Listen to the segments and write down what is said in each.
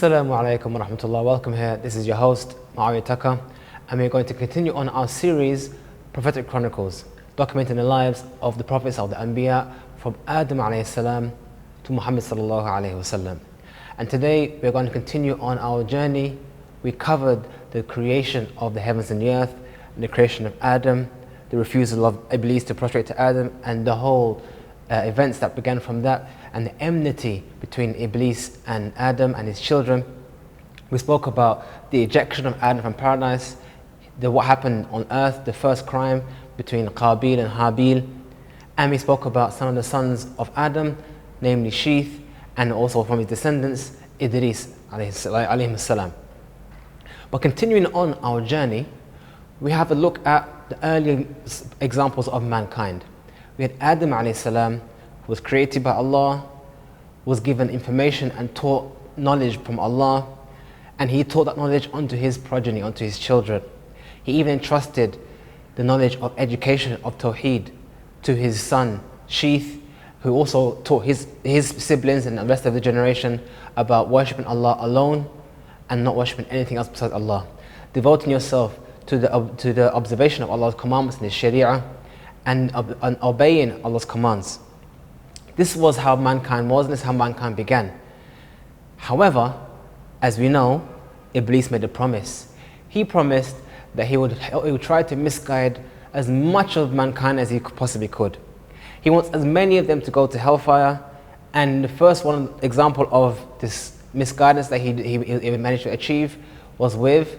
Assalamu alaikum wa rahmatullah. Welcome here. This is your host, Taka, and we're going to continue on our series, Prophetic Chronicles, documenting the lives of the prophets of the Anbiya from Adam alayhi salam to Muhammad sallallahu alayhi wasallam. And today we're going to continue on our journey. We covered the creation of the heavens and the earth, and the creation of Adam, the refusal of Iblis to prostrate to Adam, and the whole events that began from that, and the enmity between Iblis and Adam and his children. We spoke about the ejection of Adam from paradise, what happened on earth, the first crime between Qabil and Habil, and we spoke about some of the sons of Adam, namely Sheeth, and also from his descendants, Idris alayhi salam. But continuing on our journey, we have a look at the early examples of mankind. We had Adam alayhi salam, who was created by Allah, was given information and taught knowledge from Allah, and he taught that knowledge onto his progeny, onto his children. He even entrusted the knowledge of education of Tawheed to his son Sheeth, who also taught his siblings and the rest of the generation about worshipping Allah alone and not worshipping anything else besides Allah, devoting yourself to the observation of Allah's commandments and His Sharia, and obeying Allah's commands. This was how mankind was, and this is how mankind began. However, as we know, Iblis made a promise. He promised that he would try to misguide as much of mankind as he possibly could. He wants as many of them to go to hellfire, and the first example of this misguidance that he managed to achieve was with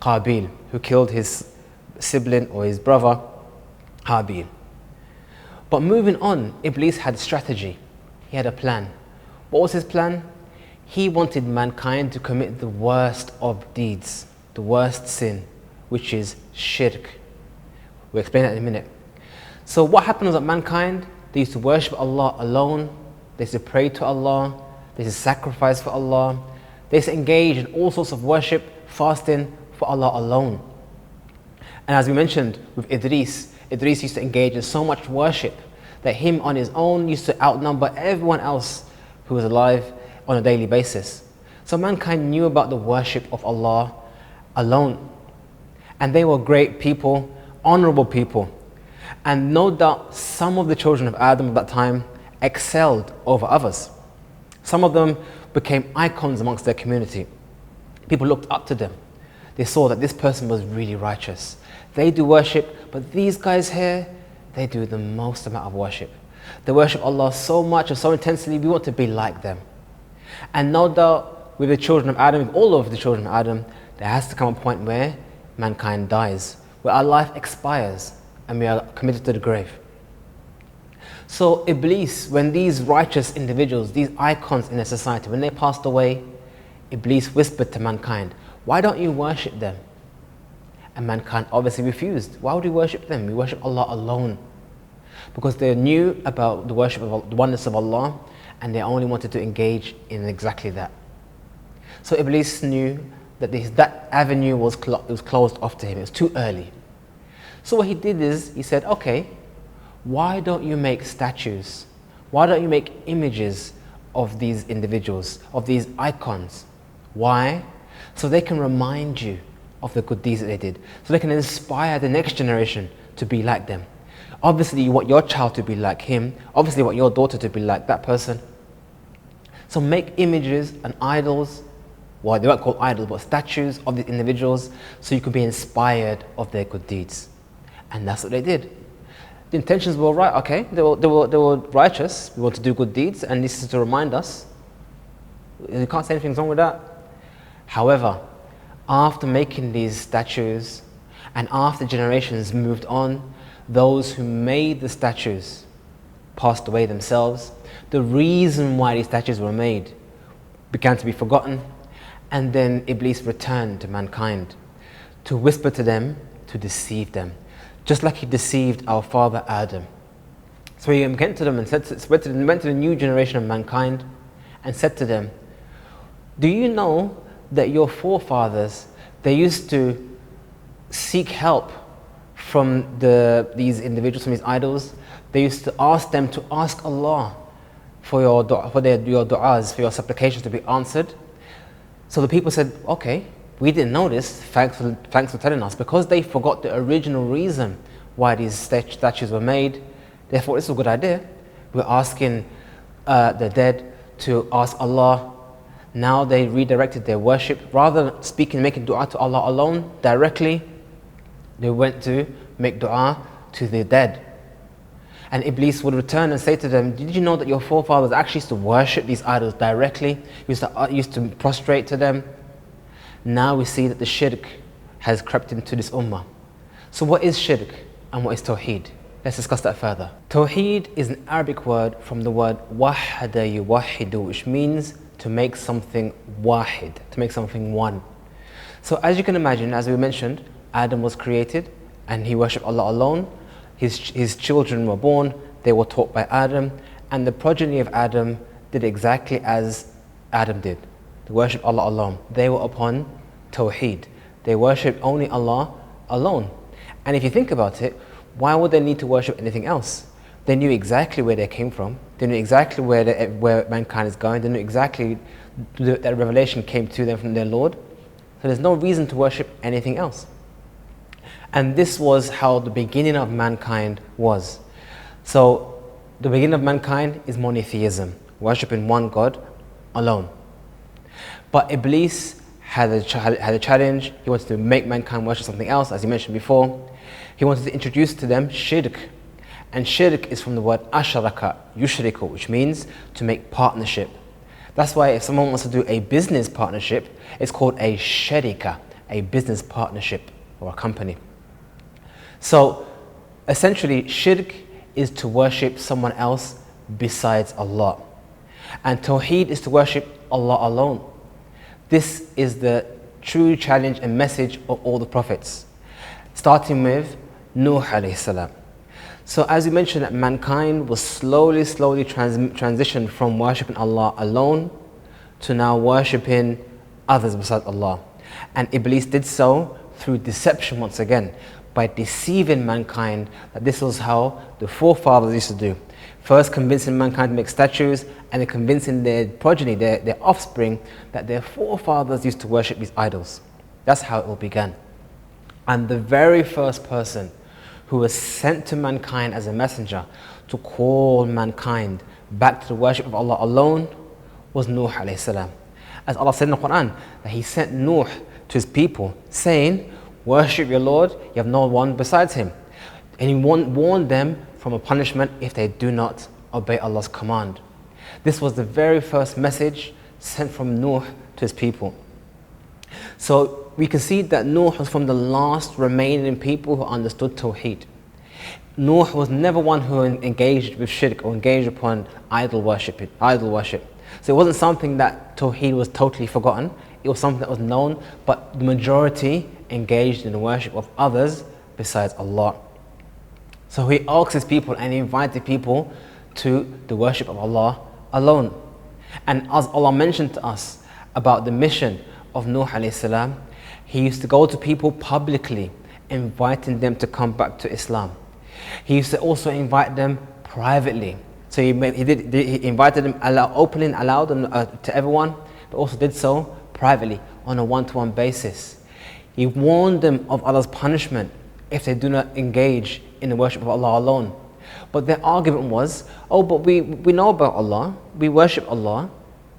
Qabil, who killed his sibling or his brother Habil. But moving on, Iblis had a strategy. He had a plan. What was his plan? He wanted mankind to commit the worst of deeds, the worst sin, which is shirk. We'll explain that in a minute. So what happened was that mankind, they used to worship Allah alone, they used to pray to Allah, they used to sacrifice for Allah, they used to engage in all sorts of worship, fasting for Allah alone. And as we mentioned with Idris used to engage in so much worship that him on his own used to outnumber everyone else who was alive on a daily basis. So mankind knew about the worship of Allah alone. And they were great people, honorable people. And no doubt some of the children of Adam at that time excelled over others. Some of them became icons amongst their community. People looked up to them. They saw that this person was really righteous. They do worship, but these guys here, they do the most amount of worship. They worship Allah so much and so intensely, we want to be like them. And no doubt with the children of Adam, with all of the children of Adam, there has to come a point where mankind dies, where our life expires and we are committed to the grave. So Iblis, when these righteous individuals, these icons in a society, when they passed away, Iblis whispered to mankind, "Why don't you worship them?" And mankind obviously refused. Why would we worship them? We worship Allah alone. Because they knew about the worship of the oneness of Allah, and they only wanted to engage in exactly that. So Iblis knew that that avenue was closed off to him. It was too early. So what he did is, he said, okay, why don't you make statues? Why don't you make images of these individuals, of these icons? Why? So they can remind you of the good deeds that they did. So they can inspire the next generation to be like them. Obviously you want your child to be like him. Obviously you want your daughter to be like that person. So make images and idols, well they weren't called idols, but statues of the individuals, so you can be inspired of their good deeds. And that's what they did. The intentions were right, okay, they were righteous. We want to do good deeds, and this is to remind us. You can't say anything wrong with that. However, after making these statues and after generations moved on, those who made the statues passed away themselves. The reason why these statues were made began to be forgotten, and then Iblis returned to mankind to whisper to them, to deceive them, just like he deceived our father Adam. So he went to them and went to the new generation of mankind and said to them, do you know that your forefathers, they used to seek help from these individuals, from these idols? They used to ask them to ask Allah for your du'as, for your supplications to be answered. So the people said, okay, we didn't know this, thanks for telling us. Because they forgot the original reason why these statues were made, they thought this was a good idea. We're asking the dead to ask Allah. Now they redirected their worship. Rather than speaking, making dua to Allah alone directly, they went to make dua to the dead. And Iblis would return and say to them, did you know that your forefathers actually used to worship these idols directly? Used to prostrate to them? Now we see that the shirk has crept into this ummah. So what is shirk and what is tawheed? Let's discuss that further. Tawheed is an Arabic word from the word wahada yuwahidu, which means to make something wahid, to make something one. So as you can imagine, as we mentioned, Adam was created and he worshipped Allah alone. His children were born, they were taught by Adam, and the progeny of Adam did exactly as Adam did. They worshipped Allah alone. They were upon Tawheed. They worshipped only Allah alone. And if you think about it, why would they need to worship anything else? They knew exactly where they came from. They knew exactly where mankind is going. They knew exactly that revelation came to them from their Lord. So there's no reason to worship anything else. And this was how the beginning of mankind was. So the beginning of mankind is monotheism, worshipping one God alone. But Iblis had a challenge. He wanted to make mankind worship something else, as you mentioned before. He wanted to introduce to them shirk. And shirk is from the word asharaka, yushriku, which means to make partnership. That's why if someone wants to do a business partnership, it's called a sharika, a business partnership or a company. So essentially, shirk is to worship someone else besides Allah. And tawheed is to worship Allah alone. This is the true challenge and message of all the prophets, starting with Nuh alayhi salam. So as we mentioned, that mankind was slowly transitioned from worshipping Allah alone to now worshipping others besides Allah. And Iblis did so through deception once again, by deceiving mankind that this was how the forefathers used to do. First convincing mankind to make statues, and then convincing their progeny, their offspring, that their forefathers used to worship these idols. That's how it all began. And the very first person who was sent to mankind as a messenger to call mankind back to the worship of Allah alone was Nuh alayhi salam. As Allah said in the Quran, that He sent Nuh to his people saying, worship your Lord, you have no one besides Him. And He warned them from a punishment if they do not obey Allah's command. This was the very first message sent from Nuh to his people. So we can see that Nuh was from the last remaining people who understood Tawheed. Nuh was never one who engaged with shirk or engaged upon idol worship. So it wasn't something that Tawheed was totally forgotten. It was something that was known, but the majority engaged in the worship of others besides Allah. So he asked his people and he invited people to the worship of Allah alone. And as Allah mentioned to us about the mission of Nuh alayhi salam, he used to go to people publicly, inviting them to come back to Islam. He used to also invite them privately. So he invited them openly and allowed them to everyone, but also did so privately on a one-to-one basis. He warned them of Allah's punishment if they do not engage in the worship of Allah alone. But their argument was, oh, but we know about Allah, we worship Allah,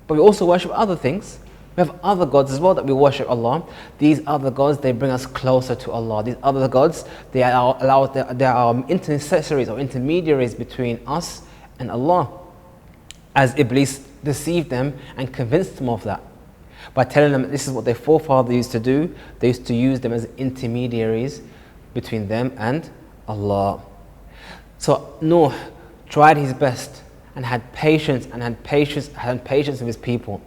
but we also worship other things. We have other gods as well that we worship Allah. These other gods, they bring us closer to Allah. These other gods, they are intercessories or intermediaries between us and Allah. As Iblis deceived them and convinced them of that, by telling them that this is what their forefathers used to do. They used to use them as intermediaries between them and Allah. So Nuh tried his best and had patience with his people.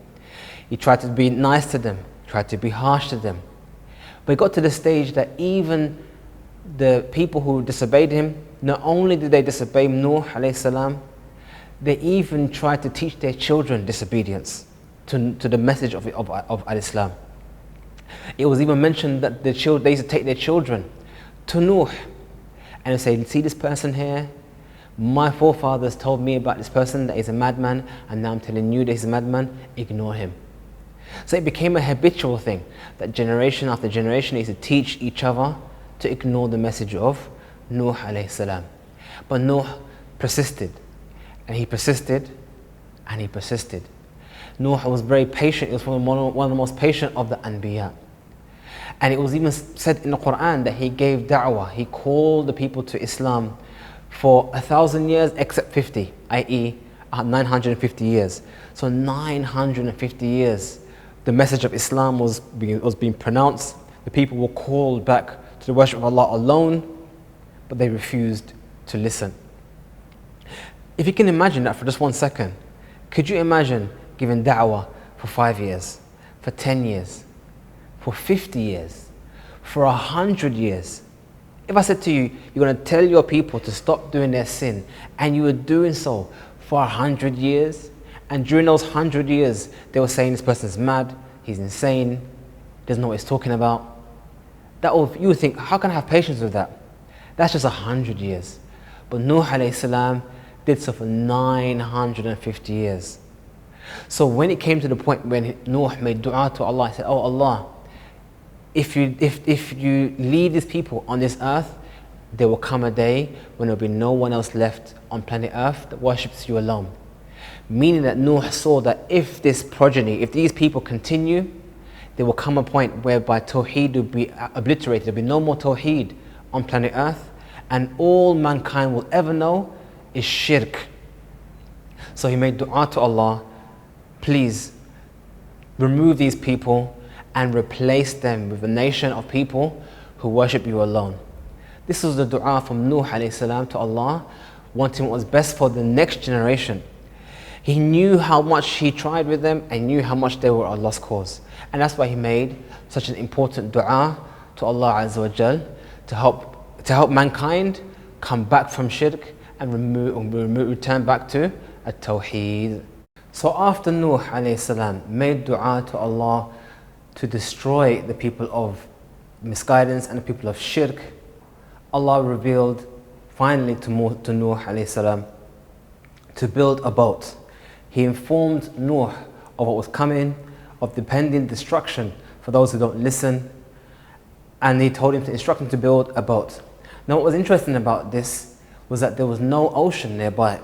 He tried to be nice to them, tried to be harsh to them. But he got to the stage that even the people who disobeyed him, not only did they disobey Nuh alayhi salam, they even tried to teach their children disobedience to the message of al-Islam. It was even mentioned that they used to take their children to Nuh and say, see this person here? My forefathers told me about this person that he's a madman, and now I'm telling you that he's a madman, ignore him. So it became a habitual thing that generation after generation used to teach each other to ignore the message of Nuh alayhi salam. But Nuh persisted, and he persisted, and he persisted. Nuh was very patient. He was one of the most patient of the Anbiya. And it was even said in the Quran that he gave da'wah. He called the people to Islam for 1,000 years except 50, i.e. 950 years. So 950 years, the message of Islam was being pronounced. The people were called back to the worship of Allah alone, but they refused to listen. If you can imagine that for just 1 second, could you imagine giving da'wah for 5 years, for 10 years, for 50 years, for 100 years? If I said to you, you're going to tell your people to stop doing their sin, and you were doing so for 100 years, and during those 100 years, they were saying this person's mad, he's insane, doesn't know what he's talking about. You would think, how can I have patience with that? That's just 100 years. But Nuh alayhi salam did so for 950 years. So when it came to the point when Nuh made dua to Allah, he said, oh Allah, if you leave these people on this earth, there will come a day when there will be no one else left on planet earth that worships you alone. Meaning that Nuh saw that if this progeny, if these people continue, there will come a point whereby Tawheed will be obliterated. There will be no more Tawheed on planet earth, and all mankind will ever know is shirk. So he made dua to Allah, please remove these people and replace them with a nation of people who worship you alone. This was the dua from Nuh alayhi salam to Allah, wanting what was best for the next generation. He knew how much he tried with them and knew how much they were a lost cause. And that's why he made such an important dua to Allah Azza wa Jal to help mankind come back from shirk and return back to at-Tawheed. So after Nuh alayhi salam made dua to Allah to destroy the people of misguidance and the people of shirk, Allah revealed finally to Nuh alayhi salam to build a boat. He informed Nuh of what was coming, of the pending destruction for those who don't listen, and he told him to instruct him to build a boat. Now what was interesting about this was that there was no ocean nearby.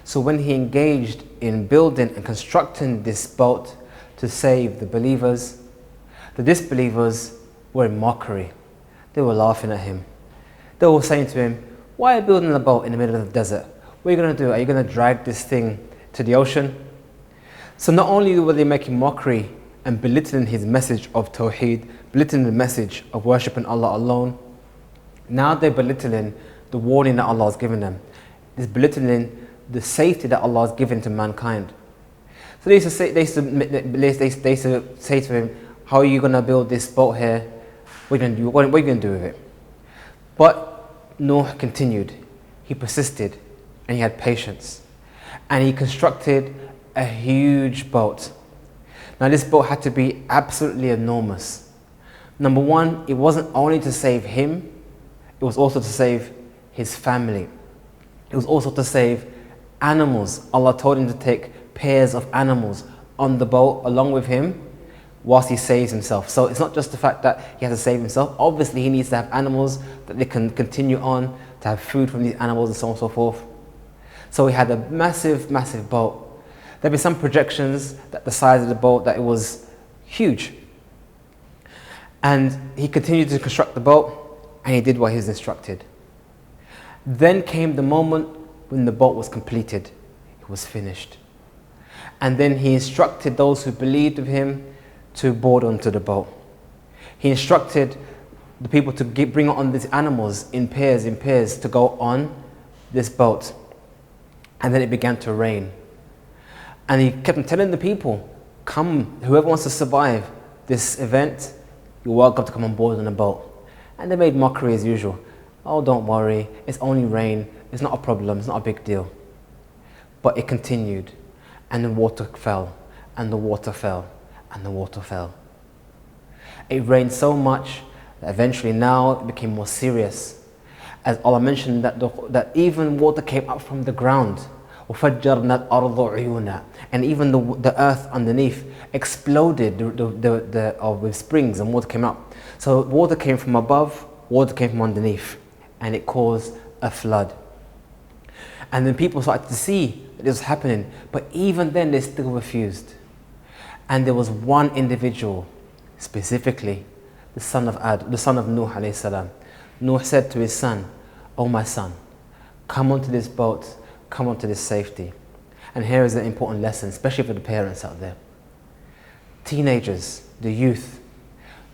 So when he engaged in building and constructing this boat to save the believers, the disbelievers were in mockery. They were laughing at him. They were saying to him, why are you building a boat in the middle of the desert? What are you going to do? Are you going to drag this thing to the ocean? So not only were they making mockery and belittling his message of Tawheed, belittling the message of worshipping Allah alone, now they're belittling the warning that Allah has given them. It's belittling the safety that Allah has given to mankind. So they used to say to him, how are you going to build this boat here? What are you going to do with it? But Nuh continued. He persisted and he had patience. And he constructed a huge boat. Now this boat had to be absolutely enormous. Number one, it wasn't only to save him, it was also to save his family. It was also to save animals. Allah told him to take pairs of animals on the boat along with him whilst he saves himself. So it's not just the fact that he has to save himself. Obviously he needs to have animals that they can continue on, to have food from these animals and so on and so forth. So he had a massive, massive boat. There'd be some projections that the size of the boat, that it was huge. And he continued to construct the boat, and he did what he was instructed. Then came the moment when the boat was completed. It was finished. And then he instructed those who believed of him to board onto the boat. He instructed the people to bring on these animals in pairs to go on this boat. And then it began to rain. And he kept on telling the people, come, whoever wants to survive this event, you're welcome to come on board on the boat. And they made mockery as usual. Oh, don't worry, it's only rain, it's not a problem, it's not a big deal. But it continued, and the water fell, and the water fell, and the water fell. It rained so much that eventually now it became more serious. As Allah mentioned that even water came up from the ground. وَفَجَّرْنَا الْأَرْضُ عُيُونًا. And even the earth underneath exploded with springs and water came up. So water came from above, water came from underneath, and it caused a flood. And then people started to see that this was happening, but even then they still refused. And there was one individual, specifically the son of Nuh alayhi salam. Nuh said to his son, "Oh my son, come onto this boat, come onto this safety." And here is an important lesson, especially for the parents out there. Teenagers, the youth.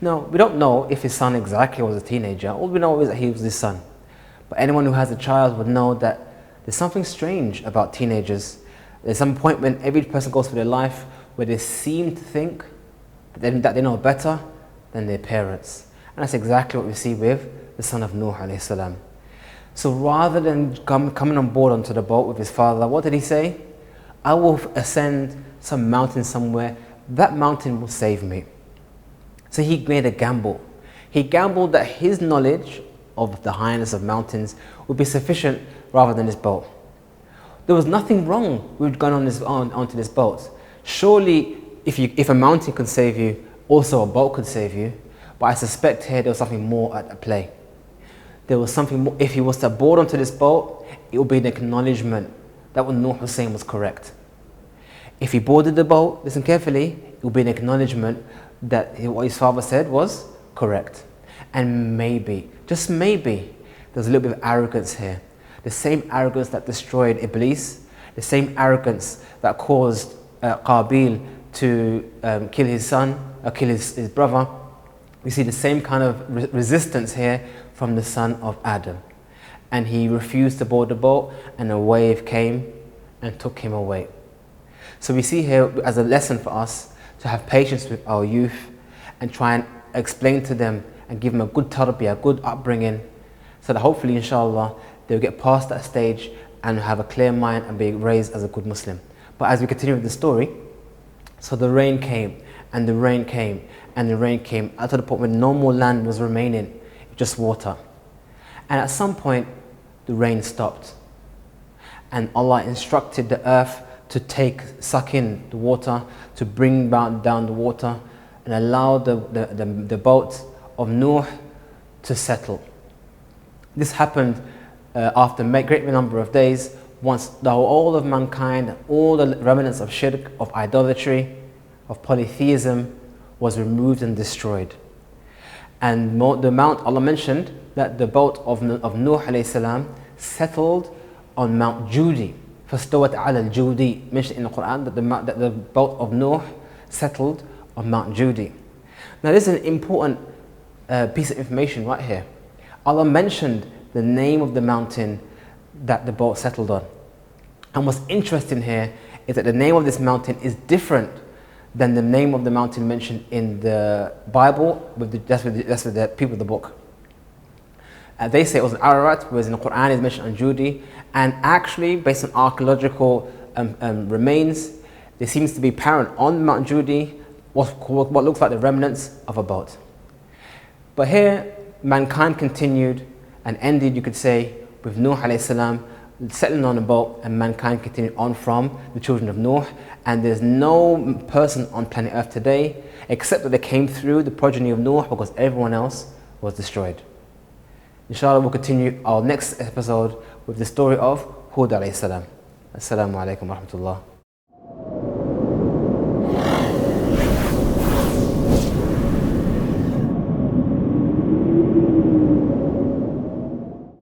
No, we don't know if his son exactly was a teenager. All we know is that he was his son. But anyone who has a child would know that there's something strange about teenagers. There's some point when every person goes through their life where they seem to think that they know better than their parents. And that's exactly what we see with the son of Nuh alayhi salam. So rather than coming on board onto the boat with his father, what did he say? "I will ascend some mountain somewhere. That mountain will save me." So he made a gamble. He gambled that his knowledge of the highness of mountains would be sufficient rather than his boat. There was nothing wrong with going onto this boat. Surely, if a mountain could save you, also a boat could save you. But I suspect here there was something more at play. There was something more. If he was to board onto this boat, it would be an acknowledgement that what Nuh was saying was correct. If he boarded the boat, listen carefully, it would be an acknowledgement that what his father said was correct. And maybe, just maybe, there's a little bit of arrogance here. The same arrogance that destroyed Iblis, the same arrogance that caused Qabil to kill his son, or kill his brother. We see the same kind of resistance here from the son of Adam. And he refused to board the boat, and a wave came and took him away. So we see here as a lesson for us to have patience with our youth and try and explain to them and give them a good tarbiyah, a good upbringing, so that hopefully, inshallah, they'll get past that stage and have a clear mind and be raised as a good Muslim. But as we continue with the story, so the rain came, and the rain came, and the rain came, out to the point where no more land was remaining, just water. And at some point, the rain stopped. And Allah instructed the earth to suck in the water, to bring down the water, and allow the boat of Nuh to settle. This happened after a great number of days, once all of mankind, all the remnants of shirk, of idolatry, of polytheism was removed and destroyed. And the mount, Allah mentioned that the boat of Nuh alayhi salam settled on Mount Judi. فَاسْتَوَتْ عَلَى الْجُودِ, mentioned in the Quran that the boat of Nuh settled on Mount Judi. Now this is an important piece of information right here. Allah mentioned the name of the mountain that the boat settled on. And what's interesting here is that the name of this mountain is different than the name of the mountain mentioned in the Bible, that's with the people of the book. They say it was Ararat, whereas in the Quran it's mentioned on Judi. And actually, based on archaeological remains, there seems to be apparent on Mount Judi what looks like the remnants of a boat. But here, mankind continued and ended, you could say, with Nuh alayhi salam settling on a boat, and mankind continued on from the children of Nuh. And there's no person on planet Earth today except that they came through the progeny of Nuh, because everyone else was destroyed. Inshallah, we'll continue our next episode with the story of Hud alayhi salam. Assalamu alaikum wa rahmatullah.